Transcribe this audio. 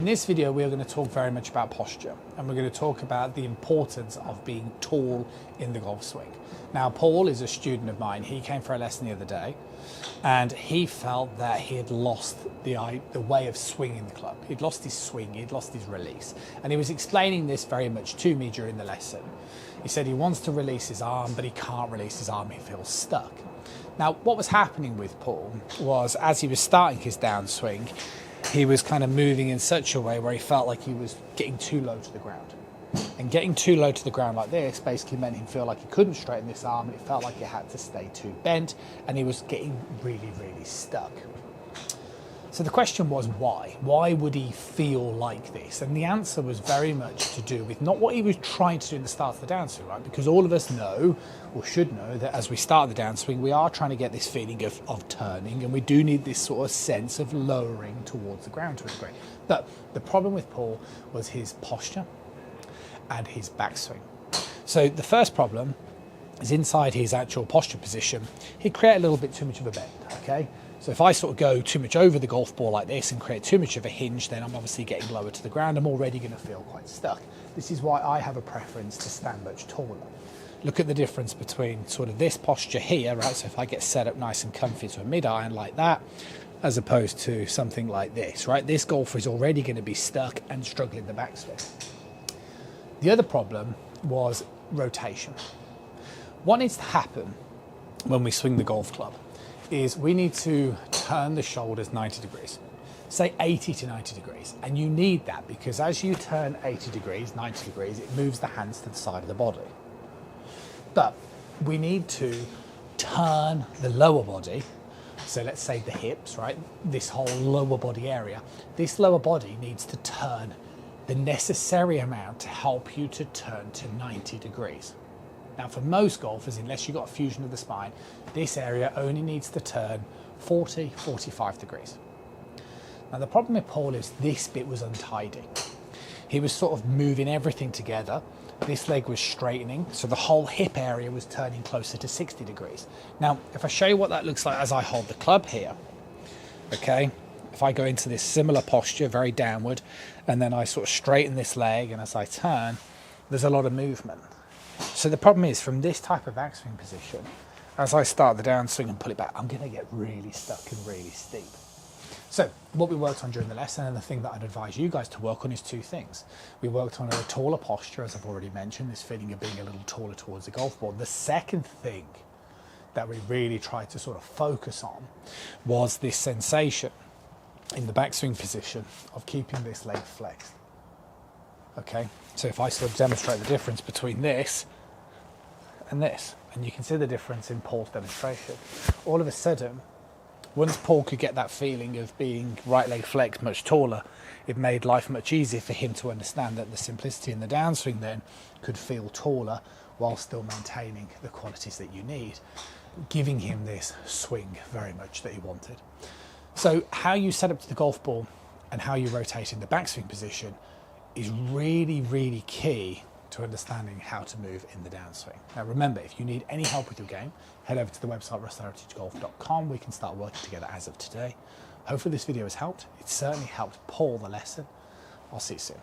In this video, we are going to talk very much about posture, and we're going to talk about the importance of being tall in the golf swing. Now, Paul is a student of mine. He came for a lesson the other day, and he felt that he had lost the way of swinging the club. He'd lost his swing, he'd lost his release, and he was explaining this very much to me during the lesson. He said he wants to release his arm, but he can't release his arm. He feels stuck. Now, what was happening with Paul was, as he was starting his downswing, he was kind of moving in such a way where he felt like he was getting too low to the ground. And getting too low to the ground like this basically meant him feel like he couldn't straighten this arm, and it felt like he had to stay too bent, and he was getting really, really stuck. So the question was, why? Why would he feel like this? And the answer was very much to do with not what he was trying to do in the start of the downswing, right? Because all of us know, or should know, that as we start the downswing, we are trying to get this feeling of turning, and we do need this sort of sense of lowering towards the ground to a degree. But the problem with Paul was his posture and his backswing. So the first problem is inside his actual posture position, he'd create a little bit too much of a bend, okay? So if I sort of go too much over the golf ball like this and create too much of a hinge, then I'm obviously getting lower to the ground. I'm already going to feel quite stuck. This is why I have a preference to stand much taller. Look at the difference between sort of this posture here, right? So if I get set up nice and comfy to a mid-iron like that, as opposed to something like this, right? This golfer is already going to be stuck and struggling the backswing. The other problem was rotation. What needs to happen when we swing the golf club is we need to turn the shoulders 90 degrees, say 80 to 90 degrees. And you need that because as you turn 80 degrees, 90 degrees, it moves the hands to the side of the body. But we need to turn the lower body. So let's say the hips, right? This whole lower body area. This lower body needs to turn the necessary amount to help you to turn to 90 degrees. Now, for most golfers, unless you've got a fusion of the spine, this area only needs to turn 40, 45 degrees. Now, the problem with Paul is this bit was untidy. He was sort of moving everything together. This leg was straightening, so the whole hip area was turning closer to 60 degrees. Now, if I show you what that looks like as I hold the club here, okay? If I go into this similar posture, very downward, and then I sort of straighten this leg, and as I turn, there's a lot of movement. So the problem is, from this type of backswing position, as I start the downswing and pull it back, I'm going to get really stuck and really steep. So what we worked on during the lesson, and the thing that I'd advise you guys to work on, is two things. We worked on a taller posture, as I've already mentioned, this feeling of being a little taller towards the golf ball. The second thing that we really tried to sort of focus on was this sensation in the backswing position of keeping this leg flexed. Okay, so if I sort of demonstrate the difference between this, and you can see the difference in Paul's demonstration. All of a sudden, once Paul could get that feeling of being right leg flexed much taller, it made life much easier for him to understand that the simplicity in the downswing then could feel taller while still maintaining the qualities that you need, giving him this swing very much that he wanted. So how you set up to the golf ball and how you rotate in the backswing position is really, really key to understanding how to move in the downswing. Now remember, if you need any help with your game, head over to the website russellheritagegolf.com. We can start working together as of today. Hopefully this video has helped. It certainly helped Paul the lesson. I'll see you soon.